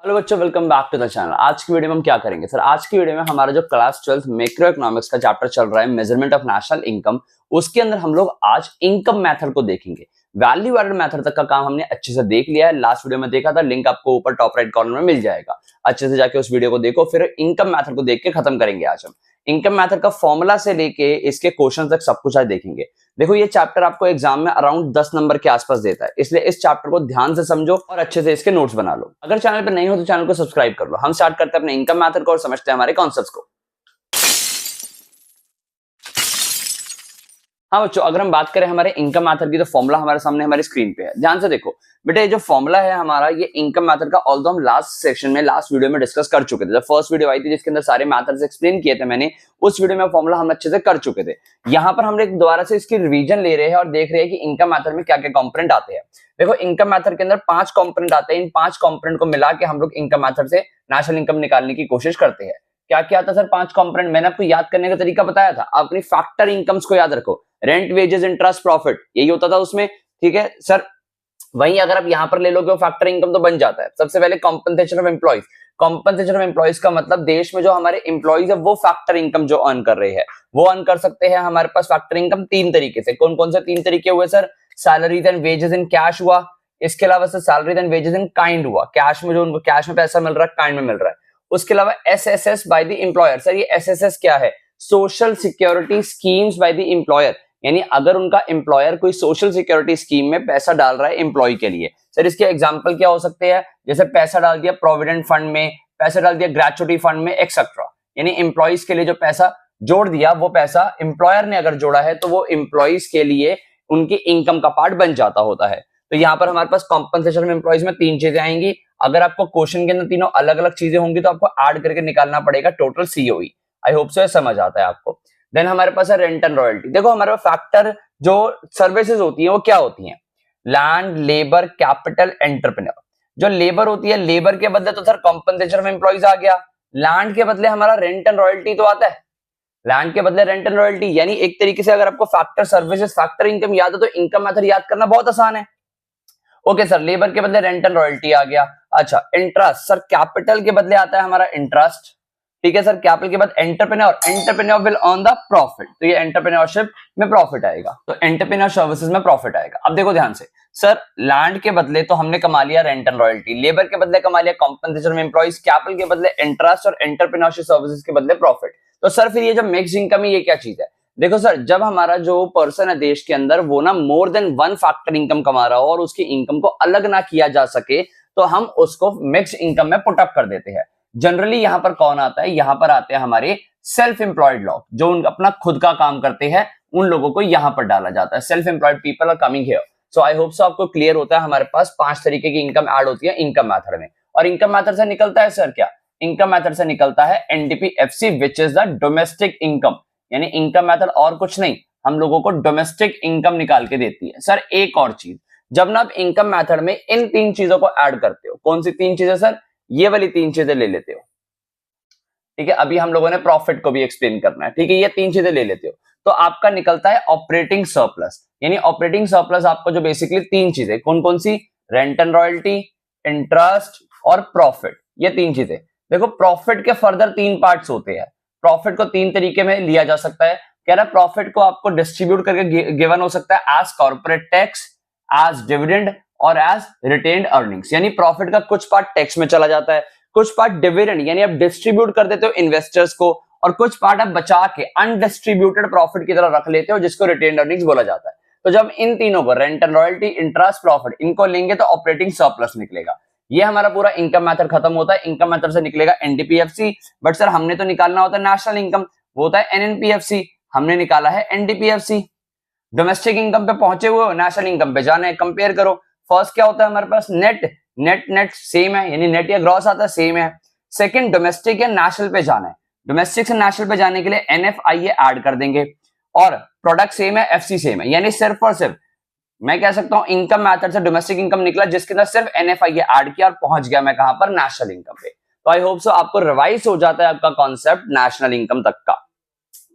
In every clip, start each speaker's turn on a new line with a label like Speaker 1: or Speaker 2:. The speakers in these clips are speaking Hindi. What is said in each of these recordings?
Speaker 1: हेलो बच्चों, welcome back to the channel. आज की वीडियो में हम क्या करेंगे सर? आज की वीडियो में हमारा जो क्लास 12 मैक्रो इकोनॉमिक्स का चैप्टर चल रहा है मेजरमेंट ऑफ नेशनल इनकम, उसके अंदर हम लोग आज इनकम मेथड को देखेंगे। वैल्यू एडेड मेथड तक का काम हमने अच्छे से देख लिया है, लास्ट वीडियो में देखा था, लिंक आपको ऊपर टॉप राइट कॉर्नर में मिल जाएगा। अच्छे से जाके उस वीडियो को देखो, फिर इनकम मेथड को देख के खत्म करेंगे आज हम। इनकम मेथड का फॉर्मूला से लेके इसके क्वेश्चन तक सब कुछ आज देखेंगे। देखो, ये चैप्टर आपको एग्जाम में अराउंड 10 नंबर के आसपास देता है, इसलिए इस चैप्टर को ध्यान से समझो और अच्छे से इसके नोट्स बना लो। अगर चैनल पे नहीं हो तो चैनल को सब्सक्राइब कर लो। हम स्टार्ट करते हैं अपने इनकम मेथड को और समझते हैं हमारे कॉन्सेप्ट्स को। हाँ बच्चों, अगर हम बात करें हमारे इनकम मेथड की तो फॉर्मूला हमारे सामने हमारी स्क्रीन पे है। ध्यान से देखो बेटे, ये जो फॉर्मूला है हमारा, ये इनकम मेथड का ऑल्दो हम लास्ट सेक्शन में लास्ट वीडियो में डिस्कस कर चुके थे। जब फर्स्ट वीडियो आई थी जिसके अंदर सारे मेथड्स एक्सप्लेन किए थे मैंने, उस वीडियो में फॉर्मूला हम अच्छे से कर चुके थे। यहाँ पर हम दोबारा से इसकी रिवीजन ले रहे हैं और देख रहे हैं कि इनकम मेथड में क्या क्या कॉम्पोनेंट आते हैं। देखो, इनकम मेथड के अंदर 5 कॉम्पोनेंट आते हैं। इन 5 कॉम्पोनेंट को मिला के हम लोग इनकम मेथड से नेशनल इनकम निकालने की कोशिश करते हैं। क्या क्या आता है सर? 5 कॉम्पोनेंट मैंने आपको याद करने का तरीका बताया था। आप अपनी फैक्टर इनकम्स को याद रखो। रेंट, वेजेस, इंटरेस्ट, प्रॉफिट, यही होता था उसमें। ठीक है सर, वहीं अगर आप यहां पर ले लोगे फैक्टर इनकम तो बन जाता है। सबसे पहले compensation of employees. Compensation of employees का मतलब देश में जो हमारे एम्प्लॉइज है वो फैक्टर इनकम जो अर्न कर रहे हैं वो अर्न कर सकते हैं। हमारे पास फैक्टर इनकम 3 तरीके से। कौन कौन से 3 तरीके हुए sir? Salaries and wages in cash हुआ, इसके अलावा sir salaries and wages in kind हुआ, कैश में जो उनको कैश में पैसा मिल रहा है, काइंड में मिल रहा है। उसके अलावा SSS by the employer. Sir ये एसएसएस क्या है? Social security schemes by the employer, यानी अगर उनका एम्प्लॉयर कोई सोशल सिक्योरिटी स्कीम में पैसा डाल रहा है एम्प्लॉय के लिए। सर इसके एग्जांपल क्या हो सकते हैं? जैसे पैसा डाल दिया प्रोविडेंट फंड में, पैसा डाल दिया ग्रेचुटी फंड में, एक्सेट्रा। यानी एम्प्लॉइज के लिए जो पैसा जोड़ दिया वो पैसा एम्प्लॉयर ने अगर जोड़ा है तो वो एम्प्लॉइज के लिए उनकी इनकम का पार्ट बन जाता होता है। तो यहाँ पर हमारे पास कॉम्पनसेशन ऑफ एम्प्लॉइज में 3 चीजें आएंगी। अगर आपको क्वेश्चन के अंदर तीनों अलग अलग चीजें होंगी तो आपको ऐड करके निकालना पड़ेगा टोटल सीओई। आई होप सो समझ आता है आपको। देन हमारे पास है रेंट एंड रॉयल्टी। देखो, हमारे पास फैक्टर जो सर्विसेज होती है वो क्या होती हैं? Land, labour, capital, entrepreneur. जो लेबर होती है, लेबर के बदले तो सर कॉम्पनसेशन ऑफ एम्प्लॉइज आ गया। लैंड के बदले हमारा रेंट एंड रॉयल्टी तो आता है। लैंड के बदले रेंट एंड रॉयल्टी, यानी एक तरीके से अगर आपको फैक्टर सर्विसेज, फैक्टर इनकम याद है तो इनकम मेथड याद करना बहुत आसान है। ओके सर, लेबर के बदले रेंट एंड रॉयल्टी आ गया। अच्छा, इंटरेस्ट। सर कैपिटल के बदले आता है हमारा इंटरेस्ट। ठीक है सर, कैपिटल के बाद entrepreneur. Entrepreneur will earn the profit, तो ये एंटरप्रेन्योरशिप में प्रॉफिट आएगा, तो एंटरप्रेन्योर सर्विसेज में प्रॉफिट आएगा। अब देखो ध्यान से, सर लैंड के बदले तो हमने कमा लिया रेंट एंड रॉयल्टी, लेबर के बदले कमा लिया कॉम्पनसेशन ऑफ एम्प्लॉइज, कैपिटल के बदले इंटरेस्ट और एंटरप्रेन्योरशिप सर्विसेज के बदले प्रॉफिट। तो सर फिर ये जो मिक्स इनकम है ये क्या चीज है? देखो सर, जब हमारा जो पर्सन है देश के अंदर वो ना मोर देन 1 फैक्टर इनकम कमा रहा हो और उसकी इनकम को अलग ना किया जा सके तो हम उसको मिक्स इनकम में पुट अप कर देते हैं। जनरली यहां पर कौन आता है? यहां पर आते हैं हमारे सेल्फ एम्प्लॉयड लोग, जो अपना खुद का काम करते हैं, उन लोगों को यहां पर डाला जाता है। Self employed people are coming here. So I hope so आपको क्लियर होता है। हमारे पास 5 तरीके की इनकम ऐड होती है इनकम मेथड में। और इनकम मेथड से निकलता है सर क्या? इनकम मेथड से निकलता है NDPFC, which is the domestic income. यानी इनकम मेथड और कुछ नहीं, हम लोगों को डोमेस्टिक इनकम निकाल के देती है। सर एक और चीज, जब ना आप इनकम मेथड में इन 3 चीजों को ऐड करते हो, कौन सी 3 चीजें सर? ये वाली 3 चीजें ले लेते हो। ठीक है, अभी हम लोगों ने प्रॉफिट को भी एक्सप्लेन करना है। ठीक है, ये 3 चीजें ले लेते हो तो आपका निकलता है ऑपरेटिंग सरप्लस। यानी ऑपरेटिंग सरप्लस आपको जो बेसिकली 3 चीजें, कौन कौन सी? रेंट एंड रॉयल्टी, इंटरेस्ट और प्रॉफिट, ये 3 चीजें। देखो, प्रॉफिट के फर्दर 3 पार्ट्स होते हैं। प्रॉफिट को 3 तरीके में लिया जा सकता है। कह रहा प्रॉफिट को आपको डिस्ट्रीब्यूट करके गिवन हो सकता है as corporate tax, as dividend और एज रिटेन्ड अर्निंग्स। यानी प्रॉफिट का कुछ पार्ट टैक्स में चला जाता है, कुछ पार्ट डिविडेंड यानी आप डिस्ट्रीब्यूट कर देते हो इन्वेस्टर्स को, और कुछ पार्ट आप बचा के अनडिस्ट्रीब्यूटेड प्रॉफिट की तरह रख लेते हो जिसको रिटेन्ड अर्निंग्स बोला जाता है। तो जब इन तीनों को, rent and royalty, interest, profit, इनको लेंगे तो ऑपरेटिंग सरप्लस निकलेगा। ये हमारा पूरा इनकम मेथड खत्म होता है। इनकम मेथड से निकलेगा एनडीपीएफसी, बट सर हमने तो निकालना होता है नेशनल इनकम, वो होता है एनएनपीएफसी, हमने निकाला है एनडीपीएफसी। डोमेस्टिक इनकम पे पहुंचे हुए, नेशनल इनकम पे जाना है, कंपेयर करो। फर्स्ट क्या होता है हमारे पास? नेट। नेट सेम है, यानी नेट या ग्रॉस आता है, सेम है। सेकंड, डोमेस्टिक या नेशनल पे जाना है, डोमेस्टिक से नेशनल पे जाने के लिए एनएफआईए ऐड कर देंगे, और प्रोडक्ट सेम है, एफसी सेम है। यानी सिर्फ और सिर्फ मैं कह सकता हूं इनकम मेथड से डोमेस्टिक इनकम निकला जिसके अंदर सिर्फ एनएफआईए ऐड किया और पहुंच गया मैं कहां पर? नेशनल इनकम पे। तो आई होप सो आपको रिवाइज हो जाता है आपका कॉन्सेप्ट नेशनल इनकम तक का।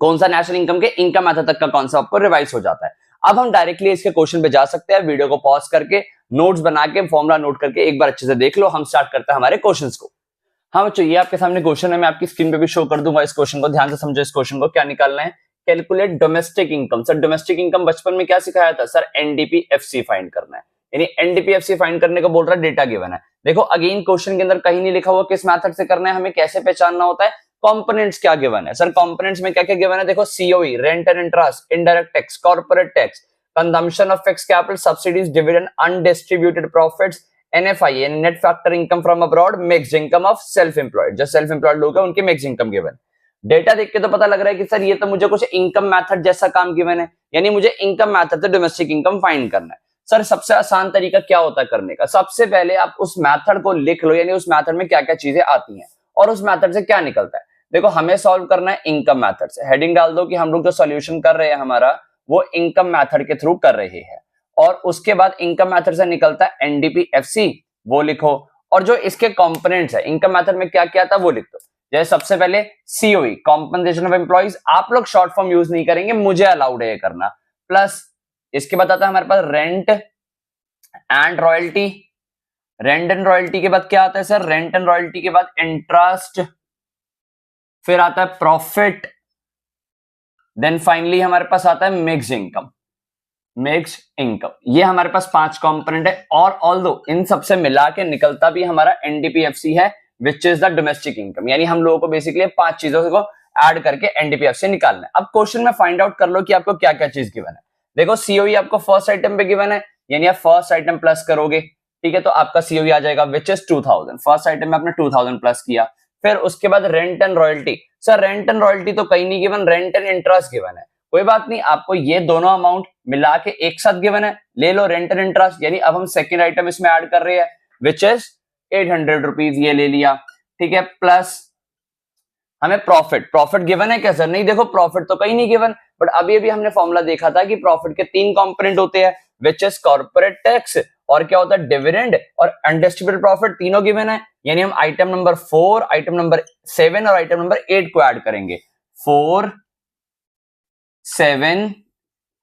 Speaker 1: कौन सा? नेशनल इनकम के इनकम मेथड तक का कॉन्सेप्ट आपको रिवाइज हो जाता है। अब हम डायरेक्टली इसके क्वेश्चन पे जा सकते हैं। वीडियो को पॉज करके नोट्स बना के फॉर्मूला नोट करके एक बार अच्छे से देख लो। हम स्टार्ट करते हैं हमारे क्वेश्चंस को। हाँ बच्चों, ये आपके सामने क्वेश्चन है, मैं आपकी स्क्रीन पे भी शो कर दूंगा। इस क्वेश्चन को ध्यान से समझो। इस क्वेश्चन को क्या निकालना है, calculate domestic income. Sir domestic income बचपन में क्या सिखाया था सर, एनडीपीएफसी फाइंड करना है, यानी एनडीपीएफसी फाइंड करने को बोल रहा है, डेटा गिवन है। देखो अगेन क्वेश्चन के अंदर कहीं नहीं लिखा हुआ किस मेथड से करना है, हमें कैसे पहचानना होता है, कंपोनेंट्स क्या गिवन है। सर कंपोनेंट्स में क्या क्या गिवन है, देखो COE, rent and interest, indirect tax, corporate tax, consumption of fixed capital, subsidies, dividend, undistributed profits, NFI net factor income from abroad, mixed income of self employed, जो सेल्फ एम्प्लॉयड लोग हैं उनकी मिक्स्ड इनकम गिवन। डेटा देख के तो पता लग रहा है कि सर ये तो मुझे कुछ इनकम मेथड जैसा काम गिवन है, यानी मुझे इनकम मेथड से डोमेस्टिक इनकम फाइंड करना है। सर सबसे आसान तरीका क्या होता है करने का, सबसे पहले आप उस मेथड को लिख लो, यानी उस मेथड में क्या क्या चीजें आती हैं और उस मेथड से क्या निकलता है। देखो हमें सॉल्व करना है इनकम मेथड से, हेडिंग डाल दो कि हम लोग जो सॉल्यूशन कर रहे हैं हमारा वो इनकम मेथड के थ्रू कर रहे हैं, और उसके बाद इनकम मेथड से निकलता है एनडीपीएफसी, वो लिखो, और जो इसके कंपोनेंट्स है इनकम मेथड में क्या क्या था वो लिख दो। जैसे सबसे पहले सीओई, कॉम्पनसेशन ऑफ एम्प्लॉइज, आप लोग शॉर्ट फॉर्म यूज नहीं करेंगे, मुझे अलाउड है ये करना, प्लस इसके बाद आता है हमारे पास rent and royalty. Rent and royalty के बाद क्या आता है सर, रेंट एंड रॉयल्टी के बाद इंटरेस्ट, फिर आता है प्रॉफिट, देन फाइनली हमारे पास आता है मिक्स्ड इनकम। मिक्स्ड इनकम, ये हमारे पास 5 कंपोनेंट है, और ऑल्दो इन सबसे मिला के निकलता भी हमारा एनडीपीएफसी है, विच इज द डोमेस्टिक इनकम। यानी हम लोगों को बेसिकली 5 चीजों को ऐड करके एनडीपीएफसी निकालना है। अब क्वेश्चन में फाइंड आउट कर लो कि आपको क्या क्या चीज गिवन है। देखो सीओई आपको फर्स्ट आइटम पे गिवन है, यानी आप फर्स्ट आइटम प्लस करोगे, ठीक है, तो आपका सीओई आ जाएगा विच इज 2000। फर्स्ट आइटम में आपने 2000 प्लस किया। फिर उसके बाद rent and royalty, sir rent and royalty तो कहीं नहीं given, rent and interest given है, कोई बात नहीं, आपको ये दोनों अमाउंट मिला के एक साथ गिवन है, ले लो रेंट एंड इंटरेस्ट, यानी अब हम सेकंड आइटम इसमें ऐड कर रहे हैं विच इज 800 रुपीज, ये ले लिया, ठीक है, प्लस हमें प्रॉफिट गिवन है क्या सर, नहीं देखो प्रॉफिट तो कहीं नहीं गिवन, बट अभी अभी हमने फॉर्मूला देखा था कि प्रॉफिट के 3 कंपोनेंट होते हैं, विच इज कॉर्पोरेट टैक्स, और क्या होता है डिविडेंड, और अनडिस्ट्रीब्यूटेड प्रॉफिट, तीनों गिवन है। यानी हम आइटम नंबर 4, आइटम नंबर 7 और आइटम नंबर 8 को ऐड करेंगे, 4, 7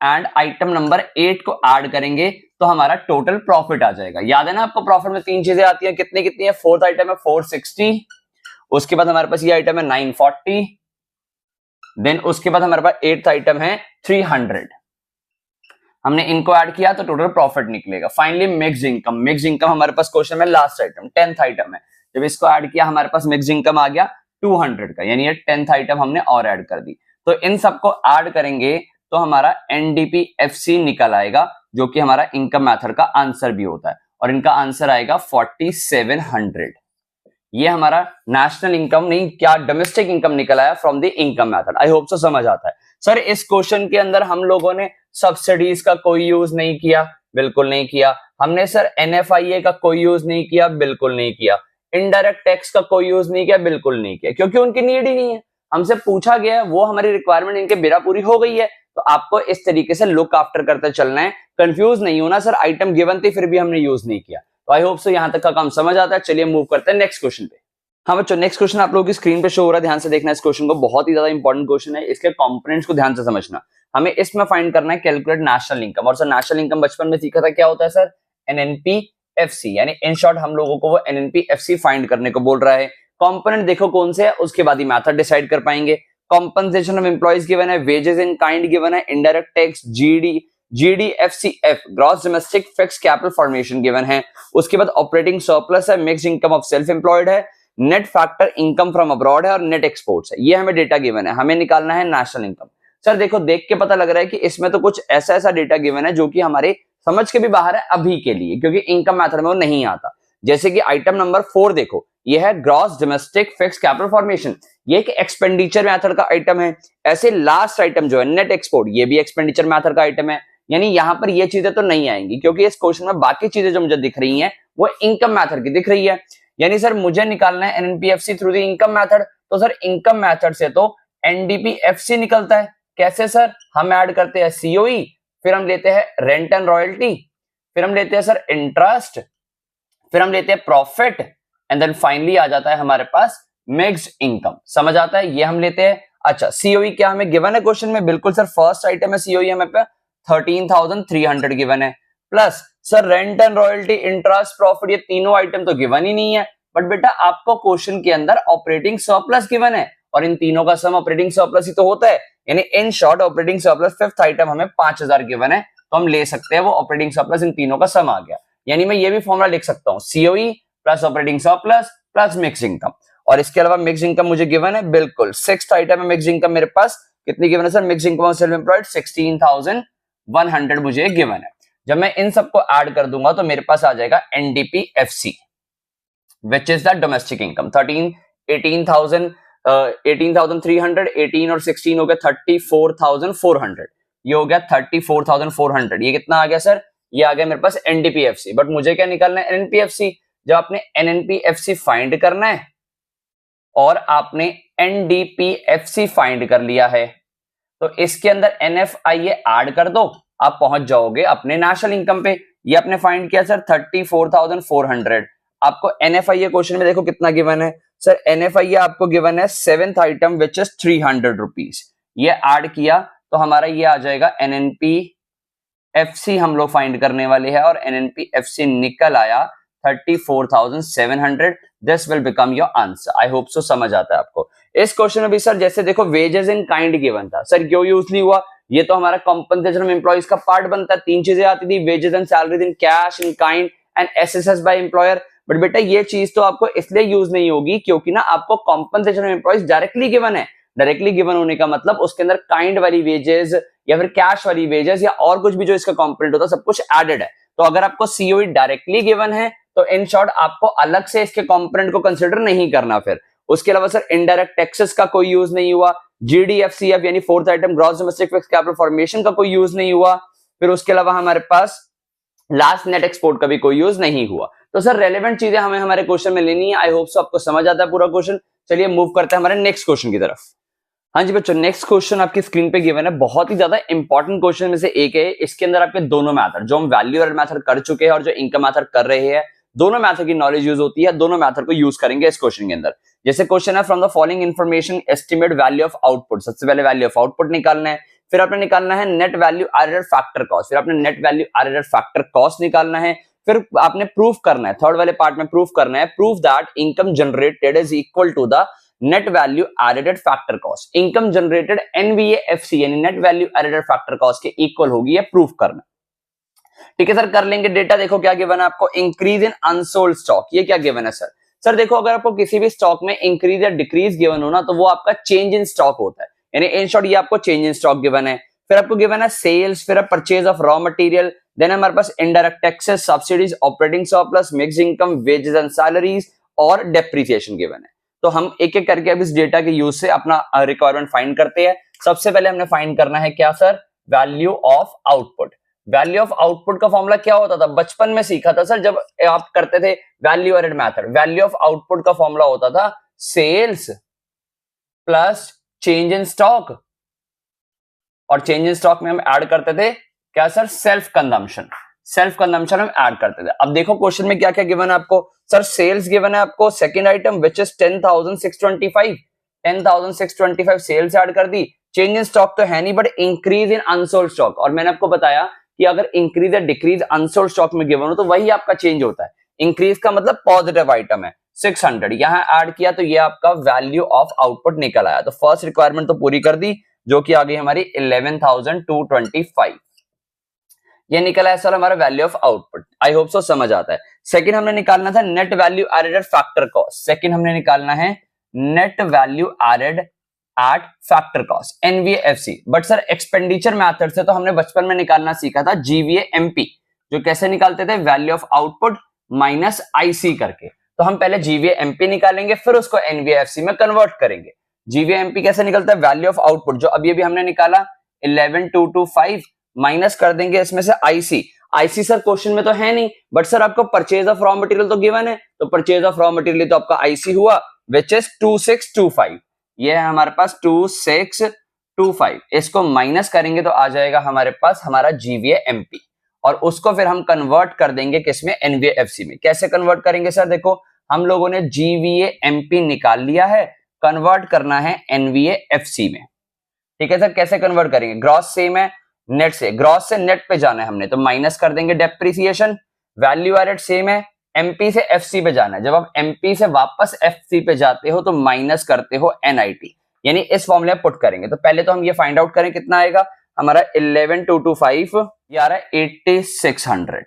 Speaker 1: एंड आइटम नंबर 8 को ऐड करेंगे तो हमारा टोटल प्रॉफिट आ जाएगा। याद है ना आपको, प्रॉफिट में 3 चीजें आती हैं, कितनी कितनी है, फोर्थ आइटम है 460, उसके बाद हमारे पास ये आइटम है 940, देन उसके बाद हमारे पास 8th आइटम है 300, हमने इनको ऐड किया तो टोटल प्रॉफिट निकलेगा। Finally mixed income, mixed income हमारे पास क्वेश्चन में लास्ट आइटम 10th आइटम है, जब इसको ऐड किया हमारे पास मिक्स्ड इनकम आ गया 200 का, यानी ये 10th आइटम हमने और ऐड कर दी, तो इन सबको ऐड करेंगे तो हमारा एनडीपीएफसी निकल आएगा, जो कि हमारा इनकम मेथड का आंसर भी होता है, और इनका आंसर आएगा 4700। ये हमारा नेशनल इनकम नहीं, क्या डोमेस्टिक इनकम निकल आया from the income method. I hope so समझ आता है। सर इस क्वेश्चन के अंदर हम लोगों ने सब्सिडीज का कोई यूज नहीं किया, बिल्कुल नहीं किया। हमने सर एनएफआईए का कोई यूज नहीं किया, बिल्कुल नहीं किया। इनडायरेक्ट टैक्स का कोई यूज नहीं किया, बिल्कुल नहीं किया, क्योंकि उनकी नीड ही नहीं है। हमसे पूछा गया है, वो हमारी रिक्वायरमेंट इनके बिना पूरी हो गई है, तो आपको इस तरीके से लुक आफ्टर करते चलना है, कंफ्यूज नहीं होना। सर आइटम गिवन थी फिर भी हमने यूज नहीं किया, तो आई होप सो यहां तक का काम समझ आता है। चलिए मूव करते हैं नेक्स्ट क्वेश्चन पे। हाँ बच्चों, नेक्स्ट क्वेश्चन आप लोगों की स्क्रीन पे शो हो रहा है, ध्यान से देखना इस क्वेश्चन को, बहुत ही ज्यादा इंपॉर्टेंट क्वेश्चन है। इसके कंपोनेंट्स को ध्यान से समझना। हमें इसमें फाइंड करना है कैलकुलेट नेशनल इनकम, और सर नेशनल इनकम बचपन में सीखा था, क्या होता है सर, एनएनपीएफसी, यानी इन शॉर्ट हम लोगों को वो एनएनपीएफसी फाइंड करने को बोल रहा है। कंपोनेंट देखो कौन से है, उसके बाद ही मेथड डिसाइड कर पाएंगे। कॉम्पनसेशन ऑफ एम्प्लॉइज गिवन है, वेजेस इन काइंड गिवन है, indirect tax, GDFCF, gross domestic fixed capital formation given है। उसके बाद ऑपरेटिंग सरप्लस है, mixed income of self employed है, net factor income from abroad है, और नेट एक्सपोर्ट्स है। ये हमें डेटा गिवन है, हमें निकालना है नेशनल इनकम। सर देखो देख के पता लग रहा है कि इसमें तो कुछ ऐसा ऐसा डेटा गिवन है जो कि हमारे समझ के भी बाहर है अभी के लिए, क्योंकि इनकम मेथड में वो नहीं आता। जैसे कि आइटम नंबर 4 देखो, ये है gross domestic fixed capital formation, ये एक एक्सपेंडिचर मेथड का आइटम है। ऐसे लास्ट आइटम जो है नेट एक्सपोर्ट, ये भी एक्सपेंडिचर मेथड का आइटम है। यानी यहां पर ये चीजें तो नहीं आएंगी, क्योंकि इस क्वेश्चन में बाकी चीजें जो मुझे दिख रही हैं वो इनकम मेथड की दिख रही है। यानी सर मुझे निकालना है एनएनपीएफसी थ्रू द इनकम मेथड, तो सर इनकम मेथड से तो एनडीपीएफसी निकलता है। कैसे सर, हम ऐड करते हैं सीओई, फिर हम लेते हैं रेंट एंड रॉयल्टी, फिर हम लेते हैं सर इंटरेस्ट, फिर हम लेते हैं प्रॉफिट, एंड देन फाइनली आ जाता है हमारे पास मिक्स्ड इनकम। समझ आता है, ये हम लेते हैं। अच्छा सीओई क्या हमें गिवन है क्वेश्चन में, बिल्कुल सर फर्स्ट आइटम है सीओई हमें पे 13,300 गिवन है, plus sir rent and royalty, interest, profit, ये तीनों आइटम तो गिवन ही नहीं है, बट बेटा आपको क्वेश्चन के अंदर ऑपरेटिंग सरप्लस गिवन है और इन तीनों का सम ऑपरेटिंग सरप्लस ही तो होता है, यानी in short operating surplus fifth item हमें 5000 गिवन है, तो हम ले सकते हैं वो ऑपरेटिंग सरप्लस इन तीनों का सम आ गया। यानी मैं ये भी फॉर्मूला लिख सकता हूँ, COE plus operating surplus plus mix income. और इसके अलावा मिक्स इनकम मुझे गिवन है, बिल्कुल सिक्स्थ आइटम है मिक्स इनकम मेरे पास, कितनी गिवन है sir? Mix income of self employed 16,100 मुझे गिवन है। जब मैं इन सबको ऐड कर दूंगा तो मेरे पास आ जाएगा NDPFC which is the domestic income 18,300, 18 और 16 हो गया 34,400, ये हो गया 34,400। ये कितना आ गया सर? ये आ गया मेरे पास एनडीपीएफसी। बट मुझे क्या निकालना है? एनएनपीएफसी। जब आपने एनएनपीएफसी फाइंड करना है और आपने एनडीपीएफसी फाइंड कर लिया है तो इसके अंदर एनएफआईए ऐड कर दो, आप पहुंच जाओगे अपने नेशनल इनकम पे। ये आपने फाइंड किया सर 34,400। आपको एनएफआईए क्वेश्चन में देखो कितना गिवन है सर? एनएफआईए आपको गिवन है seventh item which is 300 rupees. ये ऐड किया तो हमारा ये आ जाएगा एनएनपीएफसी हम लोग फाइंड करने वाले हैं और एनएनपीएफसी निकल आया 34,700। This will become your answer. I hope so समझ आता है आपको। इस क्वेश्चन में भी सर जैसे देखो वेजेस इन काइंड गिवन था, सर क्यों यूज नहीं हुआ? ये तो हमारा कॉम्पनसेशन एम्प्लॉइज का पार्ट बनता है, तीन चीजें आती थी, wages and salaries in cash, in kind and SSS by employer. But बेटा ये चीज तो आपको इसलिए यूज नहीं होगी क्योंकि ना आपको कॉम्पनसेशन एम्प्लॉइज डायरेक्टली गिवन है। डायरेक्टली गिवन होने का मतलब उसके अंदर काइंड वाली वेजेस या फिर कैश वाली वेजेस या और कुछ भी जो इसका कॉम्पोनेंट होता है सब कुछ एडेड है। तो अगर आपको सीओई डायरेक्टली गिवन है तो इन शॉर्ट आपको अलग से इसके कॉम्पोनेंट को कंसिडर नहीं करना। फिर उसके अलावा सर इनडायरेक्ट टैक्सेस का कोई यूज नहीं हुआ, जीडीएफसीएफ यानी fourth item gross domestic fixed capital formation का कोई यूज नहीं हुआ, फिर उसके अलावा हमारे पास लास्ट नेट एक्सपोर्ट का भी कोई यूज नहीं हुआ। तो सर रेलेवेंट चीजें हमें हमारे क्वेश्चन में लेनी है। आई होप सो आपको समझ आता है पूरा क्वेश्चन। चलिए मूव करते हैं हमारे नेक्स्ट क्वेश्चन की तरफ। हाँ जी बच्चों, नेक्स्ट क्वेश्चन आपकी स्क्रीन पे गिवन है, बहुत ही ज्यादा इंपॉर्टेंट क्वेश्चन में से एक है। इसके अंदर आपके दोनों मेथड, जो हम वैल्यू एडेड मेथड कर चुके हैं और जो इनकम मेथड कर रहे हैं, दोनों मेथड की नॉलेज यूज होती है, दोनों मेथड को यूज करेंगे इस क्वेश्चन के अंदर। जैसे क्वेश्चन है from the following information estimate value of output. सबसे पहले वैल्यू ऑफ आउटपुट निकालना है, फिर आपने निकालना है net value added factor cost, फिर आपने net value added factor cost निकालना है, फिर आपने प्रूफ करना है, थर्ड वाले पार्ट में प्रूफ करना है, proof that income generated is equal to the net value added factor cost. Income generated NVFC यानी net value added factor cost के इक्वल होगी, ये प्रूफ करना। ठीक है सर, कर लेंगे। डेटा देखो क्या गिवन है आपको, इंक्रीज इन अनसोल्ड स्टॉक। ये क्या गिवन है सर? सर देखो अगर आपको किसी भी स्टॉक में इंक्रीज या डिक्रीज गिवन हो ना तो वो आपका चेंज इन स्टॉक होता है, यानी इन शॉर्ट ये आपको चेंज इन स्टॉक गिवन है। फिर आपको गिवन है सेल्स, फिर purchase of raw material, then हमारे पास indirect taxes, subsidies, operating surplus, mix income, wages and salaries और डेप्रिसिएशन गिवन है। तो हम एक एक करके अब इस डेटा के यूज से अपना रिक्वायरमेंट फाइंड करते हैं। सबसे पहले हमने फाइंड करना है क्या sir? Value of output. Value of output का फॉर्मूला क्या होता था? बचपन में सीखा था सर जब आप करते थे value added method. Value of output का फॉर्मूला होता था sales plus change in stock, और चेंज इन स्टॉक में हम ऐड करते थे क्या sir? Self consumption. Self consumption हम ऐड करते थे। अब देखो क्वेश्चन में क्या क्या गिवन है आपको। सर सेल्स गिवन है आपको, second item which is 10,625, 10,625 sales add कर दी। चेंज इन स्टॉक तो है नहीं but increase in unsold stock, और मैंने आपको बताया कि अगर इंक्रीज या डिक्रीज अनसोल्ड स्टॉक में गिवन हो तो वही आपका चेंज होता है। इंक्रीज का मतलब पॉजिटिव आइटम है 600, यहां ऐड किया तो ये आपका वैल्यू ऑफ आउटपुट निकल आया। तो फर्स्ट रिक्वायरमेंट तो पूरी कर दी जो कि आ गई हमारी 11,225, ये निकला है सर हमारा value of output. I hope so समझ आता है। सेकंड हमने निकालना था net value added factor cost. Second हमने निकालना है net value added at factor cost NVFC. But sir expenditure method से तो हमने बचपन में निकालना सीखा था जीवीएएमपी, जो कैसे निकालते थे? Value of output minus IC करके। तो हम पहले जीवीएएमपी निकालेंगे फिर उसको एनवीएफसी में कन्वर्ट करेंगे। जीवीएएमपी कैसे निकलता है? वैल्यू ऑफ आउटपुट जो अभी अभी हमने निकाला 11,225 माइनस कर देंगे इसमें से आईसी। आईसी सर क्वेश्चन में तो है नहीं, बट सर आपको परचेज ऑफ रॉ मटेरियल तो गिवन है, तो परचेज ऑफ रॉ मटेरियल तो आपका आईसी हुआ विच इज 2625। ये है हमारे पास 2625। इसको माइनस करेंगे तो आ जाएगा हमारे पास हमारा जीवीएएमपी, और उसको फिर हम कन्वर्ट कर देंगे किसमें? एनवीएफसी में। कैसे कन्वर्ट करेंगे सर? देखो हम लोगों ने जीवीएएमपी निकाल लिया है, कन्वर्ट करना है एनवीएफसी में। ठीक है सर, कैसे कन्वर्ट करेंगे? ग्रॉस सेम है, नेट से, ग्रॉस से नेट पे जाना है हमने, तो माइनस कर देंगे डेप्रिसिएशन। वैल्यू एडेड सेम है, एमपी से एफसी पे जाना है, जब आप एमपी से वापस एफसी पे जाते हो तो माइनस करते हो एनआईटी, यानी इस फॉर्मूले पुट करेंगे। तो पहले तो हम ये फाइंड आउट करें कितना आएगा हमारा 11225, ये आ रहा है 8600,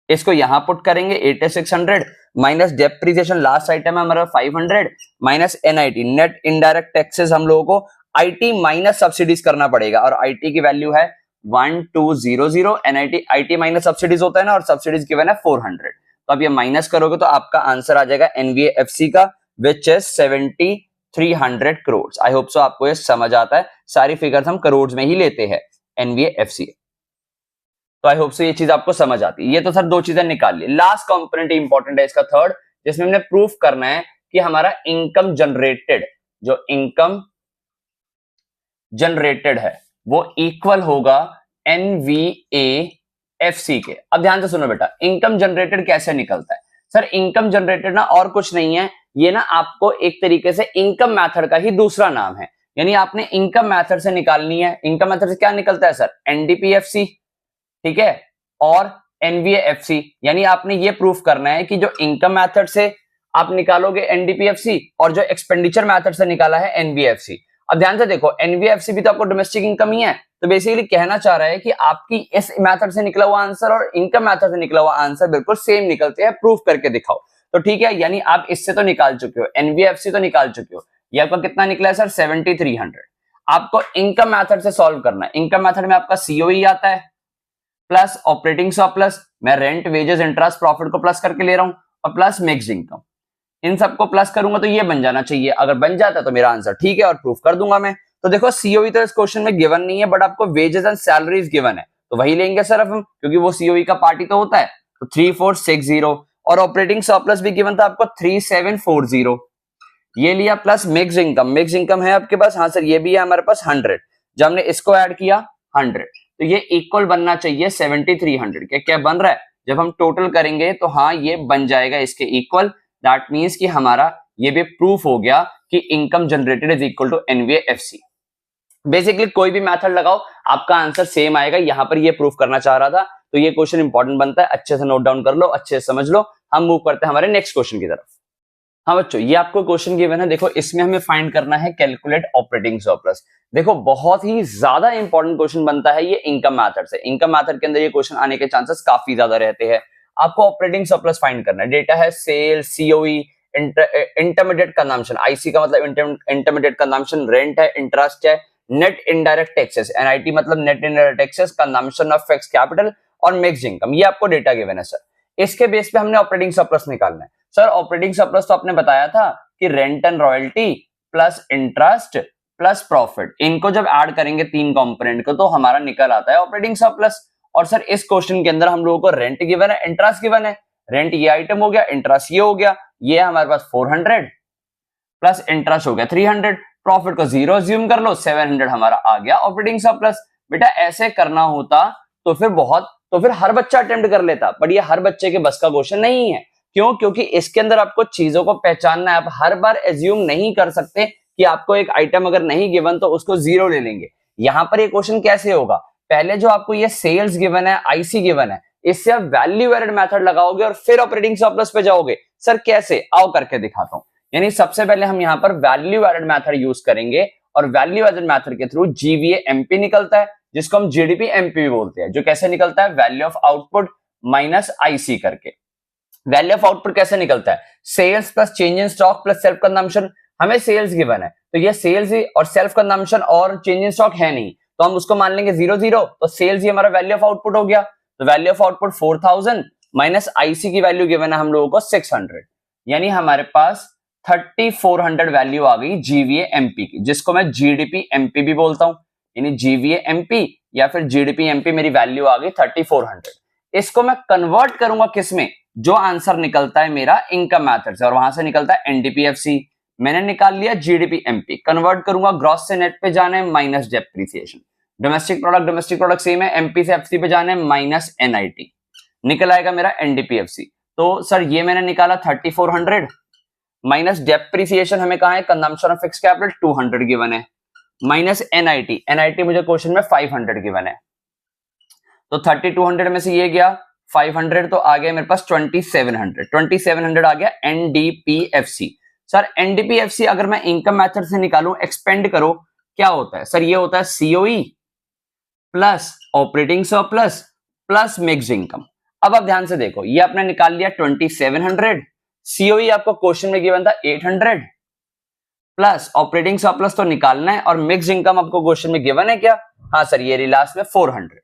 Speaker 1: इसको यहां पुट करेंगे 8600 माइनस डेप्रिसिएशन लास्ट आइटम है हमारा 500 minus NIT, net indirect taxes हम लोगों को आईटी माइनस सब्सिडीज करना पड़ेगा, और आईटी की वैल्यू है 1200, एनआईटी आईटी माइनस सब्सिडीज होता है ना, और सब्सिडीज गिवन है 400। तो अब ये माइनस करोगे तो आपका आंसर आ जाएगा एनवीएफसी का, which is 7300 crore. I hope so आपको ये समझ आता है, सारी फिगर्स हम करोड़ में ही लेते हैं एनवीएफसी। तो आई होप सो ये चीज आपको समझ आती है। ये तो सर दो चीजें निकाल ली। लास्ट कंपोनेंट इंपॉर्टेंट है इसका थर्ड, जिसमें हमने प्रूफ करना है कि हमारा इनकम जनरेटेड, जो इनकम जनरेटेड है वो इक्वल होगा एनवीएएफसी के। अब ध्यान से सुनो बेटा, इनकम जनरेटेड कैसे निकलता है सर? इनकम जनरेटेड ना और कुछ नहीं है, ये ना आपको एक तरीके से इनकम मेथड का ही दूसरा नाम है, यानी आपने इनकम मेथड से निकालनी है। इनकम मेथड से क्या निकलता है सर? एनडीपीएफसी, ठीक है, और एनवीएएफसी, यानी आपने ये प्रूफ करना है कि जो इनकम मेथड से आप निकालोगे एनडीपीएफसी और जो एक्सपेंडिचर मेथड से निकाला है एनवीएफसी। अब ध्यान से देखो, एनवीएफसी भी तो आपको डोमेस्टिक इनकम ही है, तो बेसिकली कहना चाह रहा है कि आपकी इस मेथड से निकला हुआ आंसर और इनकम मेथड से निकला हुआ आंसर बिल्कुल सेम निकलते हैं, प्रूफ करके दिखाओ। तो ठीक है, यानी आप इससे तो निकाल चुके हो, एनवीएफसी तो निकाल चुके हो, ये आपका कितना निकला है सर? 7300। आपको इनकम मेथड से सॉल्व करना है। इनकम मेथड में आपका सीओई आता है प्लस ऑपरेटिंग सरप्लस, मैं रेंट वेजेस इंटरेस्ट प्रॉफिट को प्लस करके ले रहा हूं, और प्लस मिक्स्ड इनकम, इन सबको प्लस करूंगा तो ये बन जाना चाहिए। अगर बन जाता तो मेरा आंसर ठीक है और प्रूफ कर दूंगा मैं। तो देखो सीओई तो इस क्वेश्चन में गिवन नहीं है, बट आपको वेजेस एंड सैलरीज गिवन है, तो वही लेंगे सर हम, क्योंकि वो सीओई का पार्ट ही तो होता है। तो 3460, और ऑपरेटिंग सरप्लस भी गिवन था आपको 3740, ये लिया, plus mix income. Mix income है आपके पास? हाँ सर, ये भी है हमारे पास 100, जब हमने इसको ऐड किया 100, तो ये इक्वल बनना चाहिए 7300 के। क्या बन रहा है? जब हम टोटल करेंगे तो हाँ ये बन जाएगा इसके इक्वल। दैट मींस कि हमारा ये भी प्रूफ हो गया कि income generated is equal to NVAFC. Basically कोई भी मेथड लगाओ आपका आंसर सेम आएगा, यहां पर ये प्रूफ करना चाह रहा था। तो ये क्वेश्चन इंपॉर्टेंट बनता है, अच्छे से नोट डाउन कर लो, अच्छे से समझ लो। हम मूव करते हैं हमारे नेक्स्ट क्वेश्चन की तरफ। हाँ बच्चों, ये आपको क्वेश्चन गिवन है, देखो इसमें हमें फाइंड करना है कैलकुलेट ऑपरेटिंग सरप्लस। देखो बहुत ही ज्यादा इंपॉर्टेंट क्वेश्चन बनता है ये इनकम मेथड से। इनकम मेथड के अंदर ये क्वेश्चन आने के चांसेस काफी ज्यादा रहते हैं। आपको ऑपरेटिंग सरप्लस फाइंड करना है। डेटा है sale, COE, intermediate consumption, IC का मतलब इंटरमीडिएट कंजम्पशन, रेंट है, इंटरेस्ट है, नेट इनडायरेक्ट टैक्सेस, एनआईटी मतलब net indirect taxes, consumption of fixed capital और मिक्स्ड इनकम। ये आपको डेटा गिवन है सर। इसके बेस पे हमने ऑपरेटिंग सरप्लस निकालना है। सर ऑपरेटिंग सरप्लस तो आपने बताया था कि rent and royalty plus interest plus profit, इनको जब ऐड करेंगे तीन कंपोनेंट को तो हमारा निकल आता है ऑपरेटिंग सरप्लस। और सर इस क्वेश्चन के अंदर हम लोगों को रेंट गिवन है, इंटरेस्ट गिवन है। रेंट ये आइटम हो गया, इंटरेस्ट ये हो गया, ये हमारे पास 400 प्लस इंटरेस्ट हो गया 300, प्रॉफिट को 0 अज्यूम कर लो, 700 हमारा आ गया ऑपरेटिंग सरप्लस। बेटा ऐसे करना होता तो फिर हर बच्चा अटेम्प्ट कर लेता, बट ये हर बच्चे के बस का क्वेश्चन नहीं है। क्यों? क्योंकि इसके अंदर आपको चीजों को पहचानना है। आप हर बार एज्यूम नहीं कर सकते कि आपको एक आइटम अगर नहीं गिवन तो उसको 0 ले लेंगे। यहां पर ये क्वेश्चन कैसे होगा? पहले जो आपको ये सेल्स गिवन है, आईसी गिवन है, इससे आप वैल्यू एडेड मेथड लगाओगे और फिर ऑपरेटिंग सरप्लस पे जाओगे। सर कैसे? आओ करके दिखाता हूं। यानी सबसे पहले हम यहां पर वैल्यू एडेड मेथड यूज करेंगे, और वैल्यू एडेड मेथड के थ्रू जीवीए एमपी निकलता है, जिसको हम जीडीपी एमपी बोलते हैं, जो कैसे निकलता है? Value of output minus IC करके। वैल्यू ऑफ आउटपुट कैसे निकलता है? Sales plus change in stock plus self consumption. हमें सेल्स गिवन है तो ये सेल्स ही और सेल्फ कंजम्पशन और चेंज इन स्टॉक है नहीं, तो हम उसको मान लेंगे 0 तो सेल्स ही हमारा वैल्यू ऑफ आउटपुट हो गया। तो value of output 4000 minus IC की वैल्यू गिवन है हम लोगों को 600, यानी हमारे पास 3400 वैल्यू आ गई जीवीए एमपी की, जिसको मैं जीडीपी एमपी भी बोलता हूं। यानी जीवीए एमपी या फिर जीडीपी एमपी मेरी वैल्यू आ गई 3400। इसको मैं कन्वर्ट करूंगा किसमें? जो आंसर निकलता है मेरा इनकम मेथड से, और वहां से निकलता है एनडीपीएफसी। मैंने निकाल लिया जीडीपी एमपी, कन्वर्ट करूंगा ग्रॉस से नेट पे जाना है minus depreciation, domestic product same है, एमपी से एफसी पे जाना है माइनस एनआईटी, निकल आएगा मेरा एनडीपीएफसी। तो सर ये मैंने निकाला 3400 माइनस डेप्रिसिएशन, हमें कहा है consumption of fixed capital 200 given है, माइनस एनआईटी, एनआईटी मुझे क्वेश्चन में 500 गिवन है, तो 3200 में से ये गया 500, तो आ गया मेरे पास 2700, 2700 आ गया एनडीपीएफसी। सर एनडीपीएफसी अगर मैं इनकम मेथड से निकालूं, एक्सपेंड करो, क्या होता है सर? ये होता है COE plus operating surplus plus mix income. अब आप ध्यान से देखो, ये आपने निकाल लिया 2700, सीओई आपको क्वेश्चन में गिवन था 800, प्लस ऑपरेटिंग सरप्लस तो निकालना है, और मिक्स इनकम आपको क्वेश्चन में गिवन है क्या? हाँ सर, ये लास्ट में 400।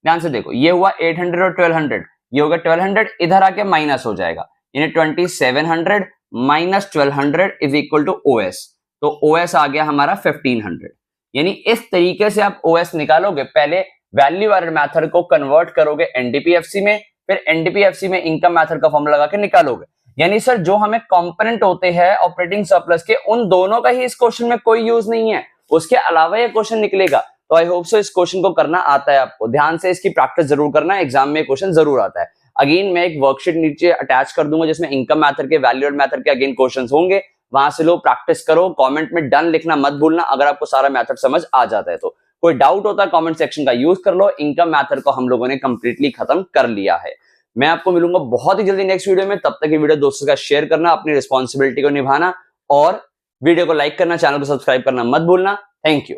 Speaker 1: ध्यान से देखो, ये हुआ 800 और 1200, ये होगा 1200, इधर आके माइनस हो जाएगा, यानी 2700 minus 1200 is equal to OS, तो ओएस आ गया हमारा 1500। यानी इस तरीके से आप ओएस निकालोगे, पहले वैल्यू एडेड मेथड को कन्वर्ट करोगे एनडीपीएफसी में, फिर एनडीपीएफसी में इनकम मेथड का फॉर्मूला लगा के निकालोगे। यानी सर जो हमें कंपोनेंट होते हैं ऑपरेटिंग सरप्लस के, उन दोनों का ही इस क्वेश्चन में कोई यूज नहीं है, उसके अलावा ये क्वेश्चन निकलेगा। तो आई होप सो इस क्वेश्चन को करना आता है आपको, ध्यान से इसकी प्रैक्टिस जरूर करना, एग्जाम में क्वेश्चन जरूर आता है। अगेन मैं एक वर्कशीट नीचे अटैच कर दूंगा जिसमें इनकम मेथड के, वैल्यू एडेड मेथड के अगेन क्वेश्चंस होंगे, वहां से लो प्रैक्टिस करो। कमेंट में डन लिखना मत भूलना अगर आपको सारा मेथड समझ आ जाता है तो। कोई डाउट होता है कमेंट सेक्शन का यूज कर लो। इनकम मेथड को हम लोगों ने कंप्लीटली खत्म कर लिया है। मैं आपको मिलूंगा बहुत ही जल्दी नेक्स्ट वीडियो में, तब तक ये वीडियो दोस्तों का शेयर करना, अपनी रिस्पॉन्सिबिलिटी को निभाना, और वीडियो को लाइक करना, चैनल को सब्सक्राइब करना मत भूलना। Thank you.